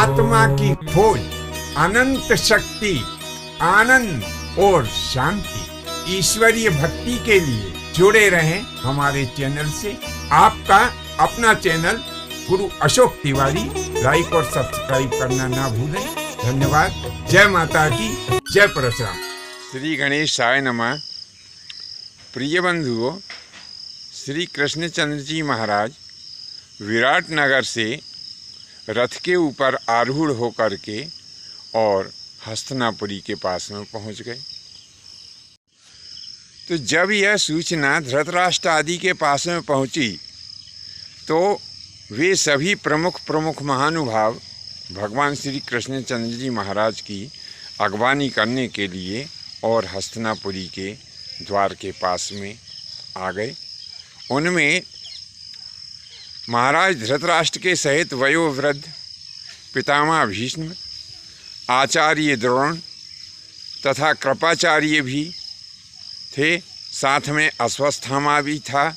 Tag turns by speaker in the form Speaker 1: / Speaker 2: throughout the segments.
Speaker 1: आत्मा की खोज, अनंत शक्ति, आनंद और शांति, ईश्वरीय भक्ति के लिए जुड़े रहें हमारे चैनल से। आपका अपना चैनल गुरु अशोक तिवारी, लाइक और सब्सक्राइब करना ना भूलें। धन्यवाद। जय माता की, जय परशुराम। श्री गणेशाय नमः। प्रिय बंधुओं, श्री कृष्णचंद्र जी महाराज विराट नगर से रथ के ऊपर आरूढ़ होकर के और हस्तिनापुरी के पास में पहुंच गए। तो जब यह सूचना धृतराष्ट्र आदि के पास में पहुंची तो वे सभी प्रमुख महानुभाव भगवान श्री कृष्णचंद्र जी महाराज की अगवानी करने के लिए और हस्तिनापुरी के द्वार के पास में आ गए। उनमें महाराज धृतराष्ट्र के सहित वयोवृद्ध पितामह भीष्म, आचार्य द्रोण तथा कृपाचार्य भी थे, साथ में अश्वत्थामा भी था।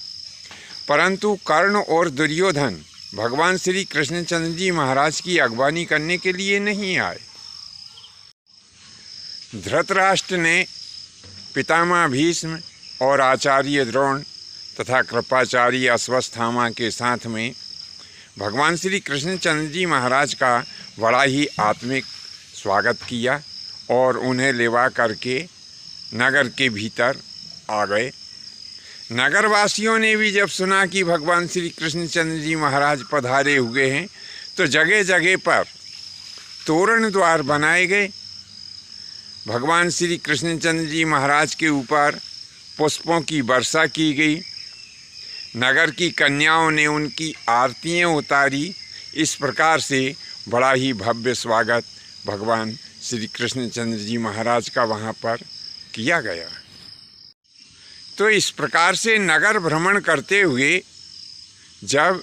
Speaker 1: परंतु कर्ण और दुर्योधन भगवान श्री कृष्णचंद्र जी महाराज की अगवानी करने के लिए नहीं आए। धृतराष्ट्र ने पितामह भीष्म और आचार्य द्रोण तथा कृपाचार्य अश्वत्थामा के साथ में भगवान श्री कृष्णचंद्र जी महाराज का बड़ा ही आत्मिक स्वागत किया और उन्हें लेवा करके नगर के भीतर आ गए। नगरवासियों ने भी जब सुना कि भगवान श्री कृष्णचंद्र जी महाराज पधारे हुए हैं तो जगह जगह पर तोरण द्वार बनाए गए। भगवान श्री कृष्णचंद्र जी महाराज के ऊपर पुष्पों की वर्षा की गई। नगर की कन्याओं ने उनकी आरतियाँ उतारी। इस प्रकार से बड़ा ही भव्य स्वागत भगवान श्री कृष्णचंद्र जी महाराज का वहाँ पर किया गया। तो इस प्रकार से नगर भ्रमण करते हुए जब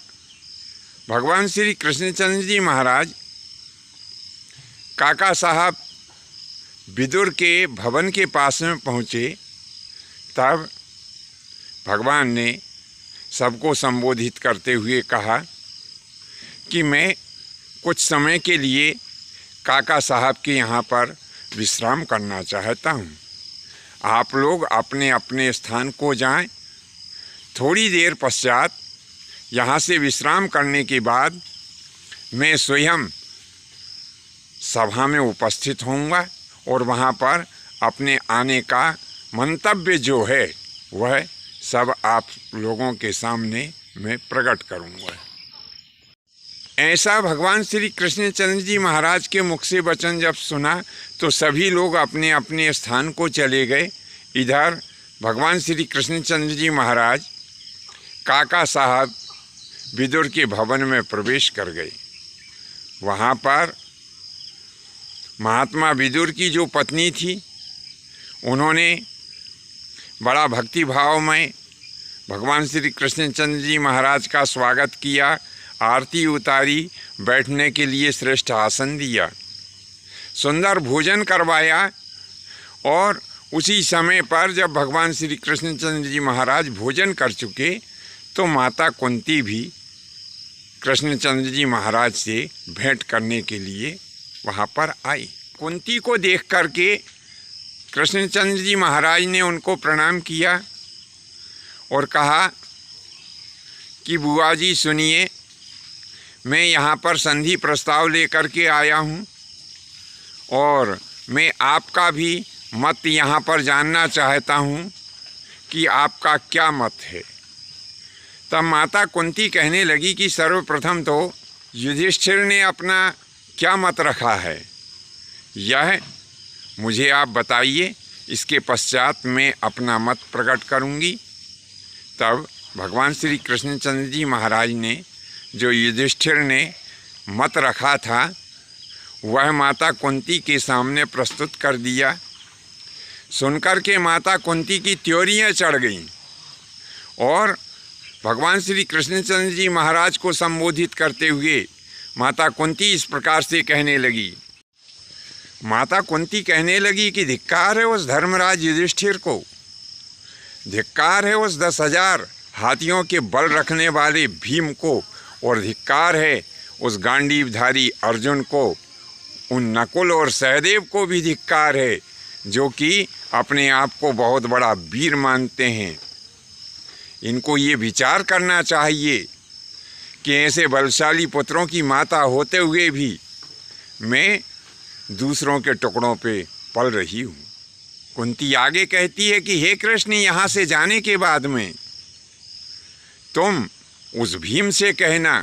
Speaker 1: भगवान श्री कृष्णचंद्र जी महाराज काका साहब विदुर के भवन के पास में पहुँचे तब भगवान ने सबको संबोधित करते हुए कहा कि मैं कुछ समय के लिए काका साहब के यहाँ पर विश्राम करना चाहता हूँ। आप लोग अपने अपने स्थान को जाएं। थोड़ी देर पश्चात यहाँ से विश्राम करने के बाद मैं स्वयं सभा में उपस्थित होऊंगा और वहाँ पर अपने आने का मंतव्य जो है वह सब आप लोगों के सामने मैं प्रकट करूँगा। ऐसा भगवान श्री कृष्णचंद्र जी महाराज के मुख से वचन जब सुना तो सभी लोग अपने अपने स्थान को चले गए। इधर भगवान श्री कृष्णचंद्र जी महाराज काका साहब विदुर के भवन में प्रवेश कर गए। वहाँ पर महात्मा विदुर की जो पत्नी थी उन्होंने बड़ा भक्ति भाव में भगवान श्री कृष्णचंद्र जी महाराज का स्वागत किया, आरती उतारी, बैठने के लिए श्रेष्ठ आसन दिया, सुंदर भोजन करवाया। और उसी समय पर जब भगवान श्री कृष्णचंद्र जी महाराज भोजन कर चुके तो माता कुंती भी कृष्णचंद्र जी महाराज से भेंट करने के लिए वहाँ पर आई। कुंती को देख करके कृष्णचंद्र जी महाराज ने उनको प्रणाम किया और कहा कि बुआ जी सुनिए, मैं यहाँ पर संधि प्रस्ताव लेकर के आया हूँ और मैं आपका भी मत यहाँ पर जानना चाहता हूँ कि आपका क्या मत है। तब माता कुंती कहने लगी कि सर्वप्रथम तो युधिष्ठिर ने अपना क्या मत रखा है यह मुझे आप बताइए, इसके पश्चात मैं अपना मत प्रकट करूँगी। तब भगवान श्री कृष्णचंद्र जी महाराज ने जो युधिष्ठिर ने मत रखा था वह माता कुंती के सामने प्रस्तुत कर दिया। सुनकर के माता कुंती की त्योरियाँ चढ़ गईं और भगवान श्री कृष्णचंद्र जी महाराज को संबोधित करते हुए माता कुंती इस प्रकार से कहने लगी। माता कुंती कहने लगी कि धिक्कार है उस धर्मराज युधिष्ठिर को, धिक्कार है उस 10,000 हाथियों के बल रखने वाले भीम को, और धिक्कार है उस गांडीवधारी अर्जुन को, उन नकुल और सहदेव को भी धिक्कार है, जो कि अपने आप को बहुत बड़ा वीर मानते हैं। इनको ये विचार करना चाहिए कि ऐसे बलशाली पुत्रों की माता होते हुए भी मैं दूसरों के टुकड़ों पे पल रही हूँ। कुंती आगे कहती है कि हे कृष्ण, यहाँ से जाने के बाद में तुम उस भीम से कहना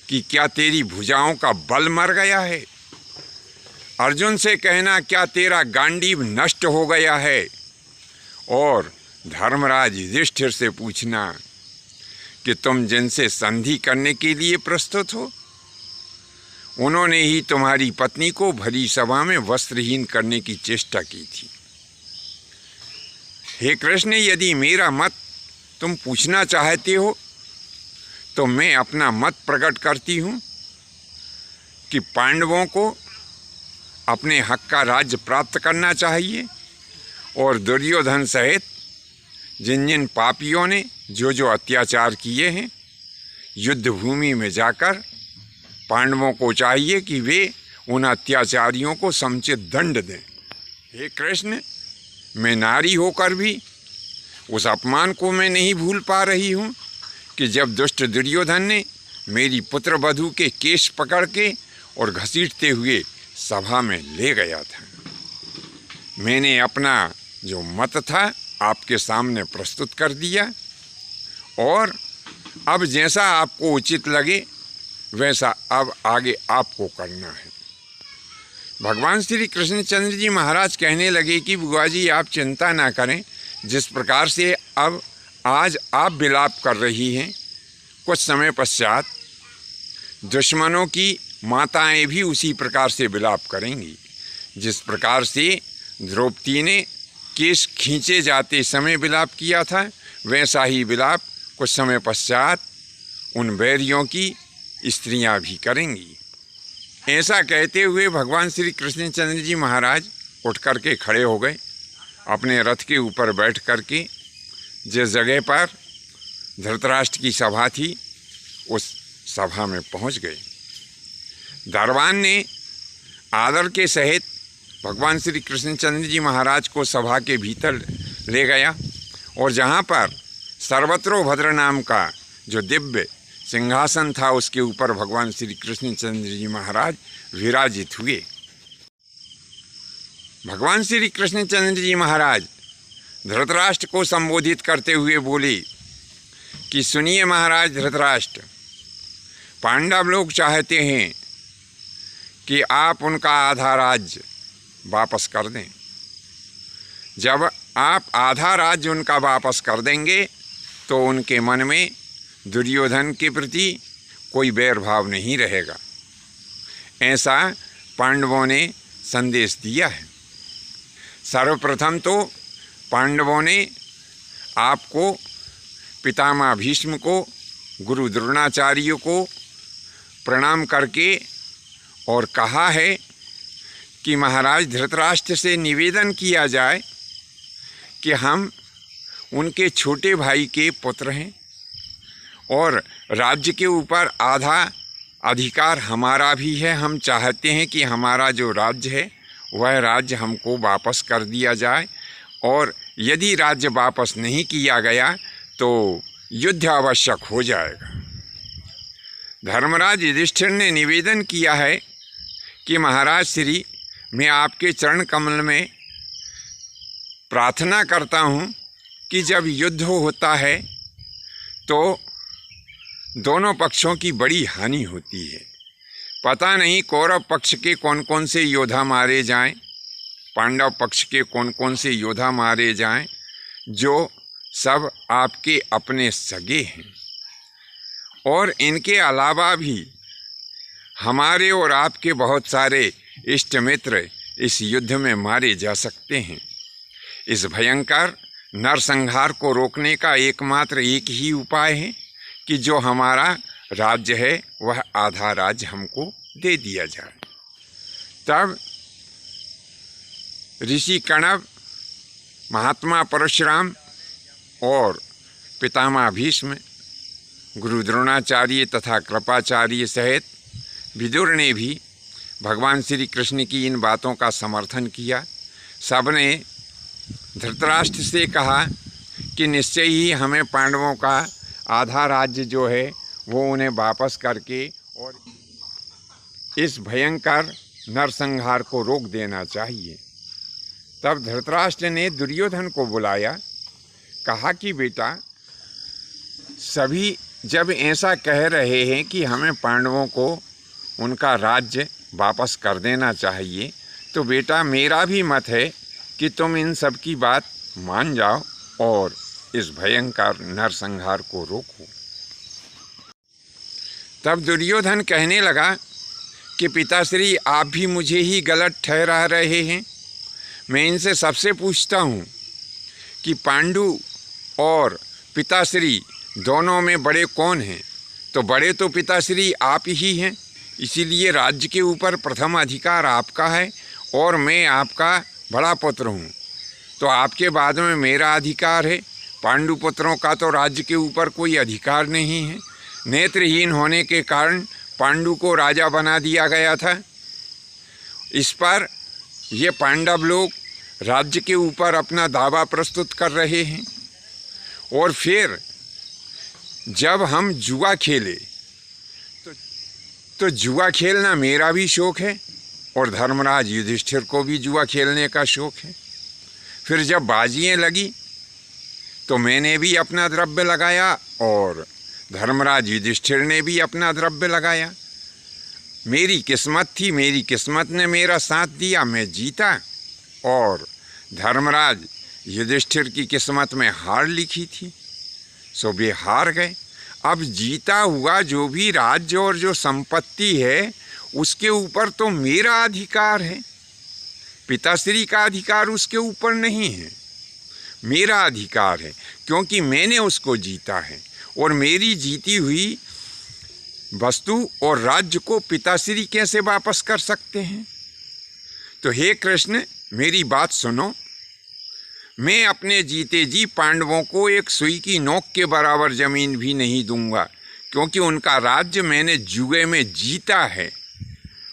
Speaker 1: कि क्या तेरी भुजाओं का बल मर गया है। अर्जुन से कहना क्या तेरा गांडीव नष्ट हो गया है। और धर्मराज युधिष्ठिर से पूछना कि तुम जिनसे संधि करने के लिए प्रस्तुत हो, उन्होंने ही तुम्हारी पत्नी को भरी सभा में वस्त्रहीन करने की चेष्टा की थी। हे कृष्ण, यदि मेरा मत तुम पूछना चाहते हो तो मैं अपना मत प्रकट करती हूँ कि पांडवों को अपने हक का राज्य प्राप्त करना चाहिए और दुर्योधन सहित जिन जिन पापियों ने जो जो अत्याचार किए हैं, युद्ध भूमि में जाकर पांडवों को चाहिए कि वे उन अत्याचारियों को समुचित दंड दें। हे कृष्ण, मैं नारी होकर भी उस अपमान को मैं नहीं भूल पा रही हूँ कि जब दुष्ट दुर्योधन ने मेरी पुत्र वधू के केश पकड़ के और घसीटते हुए सभा में ले गया था। मैंने अपना जो मत था आपके सामने प्रस्तुत कर दिया और अब जैसा आपको उचित लगे वैसा अब आगे आपको करना है। भगवान श्री कृष्णचंद्र जी महाराज कहने लगे कि बुआ जी, आप चिंता ना करें। जिस प्रकार से अब आज आप विलाप कर रही हैं, कुछ समय पश्चात दुश्मनों की माताएं भी उसी प्रकार से विलाप करेंगी। जिस प्रकार से द्रौपदी ने केश खींचे जाते समय विलाप किया था, वैसा ही विलाप कुछ समय पश्चात उन बैरियों की स्त्रियां भी करेंगी। ऐसा कहते हुए भगवान श्री कृष्णचंद्र जी महाराज उठ कर के खड़े हो गए। अपने रथ के ऊपर बैठ कर के जिस जगह पर धृतराष्ट्र की सभा थी, उस सभा में पहुंच गए। दरबान ने आदर के सहित भगवान श्री कृष्णचंद्र जी महाराज को सभा के भीतर ले गया और जहाँ पर सर्वत्रोभद्र नाम का जो दिव्य सिंहासन था, उसके ऊपर भगवान श्री कृष्णचंद्र जी महाराज विराजित हुए। भगवान श्री कृष्णचंद्र जी महाराज धृतराष्ट्र को संबोधित करते हुए बोले कि सुनिए महाराज धृतराष्ट्र, पांडव लोग चाहते हैं कि आप उनका आधा राज्य वापस कर दें। जब आप आधा राज्य उनका वापस कर देंगे तो उनके मन में दुर्योधन के प्रति कोई बैर भाव नहीं रहेगा। ऐसा पांडवों ने संदेश दिया है। सर्वप्रथम तो पांडवों ने आपको, पितामह भीष्म को, गुरु द्रोणाचार्य को प्रणाम करके और कहा है कि महाराज धृतराष्ट्र से निवेदन किया जाए कि हम उनके छोटे भाई के पुत्र हैं और राज्य के ऊपर आधा अधिकार हमारा भी है। हम चाहते हैं कि हमारा जो राज्य है वह राज्य हमको वापस कर दिया जाए और यदि राज्य वापस नहीं किया गया तो युद्ध आवश्यक हो जाएगा। धर्मराज युधिष्ठिर ने निवेदन किया है कि महाराज श्री, मैं आपके चरण कमल में प्रार्थना करता हूँ कि जब युद्ध होता है तो दोनों पक्षों की बड़ी हानि होती है। पता नहीं कौरव पक्ष के कौन कौन से योद्धा मारे जाएं, पांडव पक्ष के कौन कौन से योद्धा मारे जाएं, जो सब आपके अपने सगे हैं। और इनके अलावा भी हमारे और आपके बहुत सारे इष्ट मित्र इस युद्ध में मारे जा सकते हैं। इस भयंकर नरसंहार को रोकने का एकमात्र एक ही उपाय है कि जो हमारा राज्य है वह आधा राज्य हमको दे दिया जाए। तब ऋषि कणव, महात्मा परशुराम और पितामह भीष्म, गुरु द्रोणाचार्य तथा कृपाचार्य सहित विदुर ने भी भगवान श्री कृष्ण की इन बातों का समर्थन किया। सबने धृतराष्ट्र से कहा कि निश्चय ही हमें पांडवों का आधा राज्य जो है वो उन्हें वापस करके और इस भयंकर नरसंहार को रोक देना चाहिए। तब धृतराष्ट्र ने दुर्योधन को बुलाया, कहा कि बेटा, सभी जब ऐसा कह रहे हैं कि हमें पांडवों को उनका राज्य वापस कर देना चाहिए, तो बेटा मेरा भी मत है कि तुम इन सब की बात मान जाओ और इस भयंकर नरसंहार को रोको। तब दुर्योधन कहने लगा कि पिताश्री, आप भी मुझे ही गलत ठहरा रहे हैं। मैं इनसे सबसे पूछता हूँ कि पांडु और पिताश्री दोनों में बड़े कौन हैं? तो बड़े तो पिताश्री आप ही हैं, इसीलिए राज्य के ऊपर प्रथम अधिकार आपका है और मैं आपका बड़ा पुत्र हूँ, तो आपके बाद में मेरा अधिकार है। पांडु पुत्रों का तो राज्य के ऊपर कोई अधिकार नहीं है। नेत्रहीन होने के कारण पांडु को राजा बना दिया गया था। इस पर ये पांडव लोग राज्य के ऊपर अपना दावा प्रस्तुत कर रहे हैं। और फिर जब हम जुआ खेले तो जुआ खेलना मेरा भी शौक़ है और धर्मराज युधिष्ठिर को भी जुआ खेलने का शौक़ है। फिर जब बाजियाँ लगी तो मैंने भी अपना द्रव्य लगाया और धर्मराज युधिष्ठिर ने भी अपना द्रव्य लगाया। मेरी किस्मत थी, मेरी किस्मत ने मेरा साथ दिया, मैं जीता। और धर्मराज युधिष्ठिर की किस्मत में हार लिखी थी, सो वे हार गए। अब जीता हुआ जो भी राज्य और जो संपत्ति है उसके ऊपर तो मेरा अधिकार है, पिताश्री का अधिकार उसके ऊपर नहीं है, मेरा अधिकार है, क्योंकि मैंने उसको जीता है। और मेरी जीती हुई वस्तु और राज्य को पिताश्री कैसे वापस कर सकते हैं? तो हे कृष्ण, मेरी बात सुनो। मैं अपने जीते जी पांडवों को एक सुई की नोक के बराबर ज़मीन भी नहीं दूंगा, क्योंकि उनका राज्य मैंने जुए में जीता है।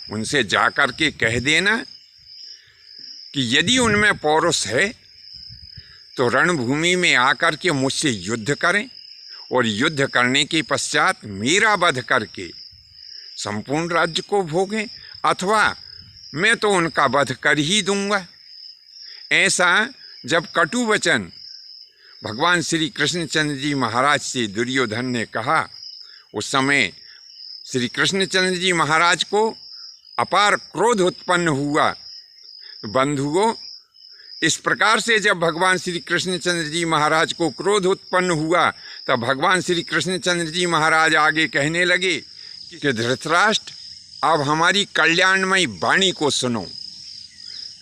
Speaker 1: उनसे जाकर के कह देना कि यदि उनमें पौरुष है तो रणभूमि में आकर के मुझसे युद्ध करें और युद्ध करने के पश्चात मेरा वध करके संपूर्ण राज्य को भोगें, अथवा मैं तो उनका वध कर ही दूंगा। ऐसा जब कटु वचन भगवान श्री कृष्णचंद्र जी महाराज से दुर्योधन ने कहा, उस समय श्री कृष्णचंद्र जी महाराज को अपार क्रोध उत्पन्न हुआ। बंधुओं, इस प्रकार से जब भगवान श्री कृष्णचंद्र जी महाराज को क्रोध उत्पन्न हुआ, तब भगवान श्री कृष्णचंद्र जी महाराज आगे कहने लगे कि धृतराष्ट्र, अब हमारी कल्याणमयी वाणी को सुनो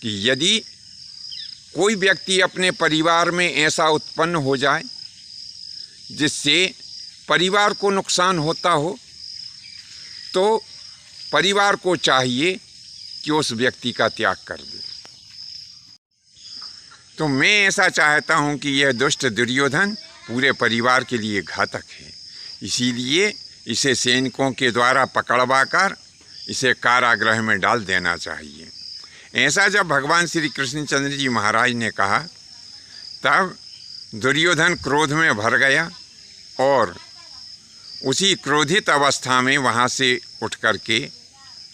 Speaker 1: कि यदि कोई व्यक्ति अपने परिवार में ऐसा उत्पन्न हो जाए जिससे परिवार को नुकसान होता हो, तो परिवार को चाहिए कि उस व्यक्ति का त्याग कर दे। तो मैं ऐसा चाहता हूं कि यह दुष्ट दुर्योधन पूरे परिवार के लिए घातक है, इसीलिए इसे सैनिकों के द्वारा पकड़वा कर इसे कारागृह में डाल देना चाहिए। ऐसा जब भगवान श्री कृष्णचंद्र जी महाराज ने कहा, तब दुर्योधन क्रोध में भर गया और उसी क्रोधित अवस्था में वहाँ से उठ करके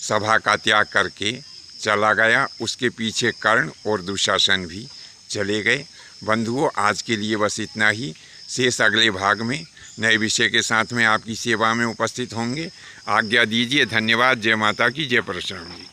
Speaker 1: सभा का त्याग करके चला गया। उसके पीछे कर्ण और दुशासन भी चले गए। बंधुओं, आज के लिए बस इतना ही। शेष अगले भाग में नए विषय के साथ में आपकी सेवा में उपस्थित होंगे। आज्ञा दीजिए। धन्यवाद। जय माता की, जय परशुराम जी।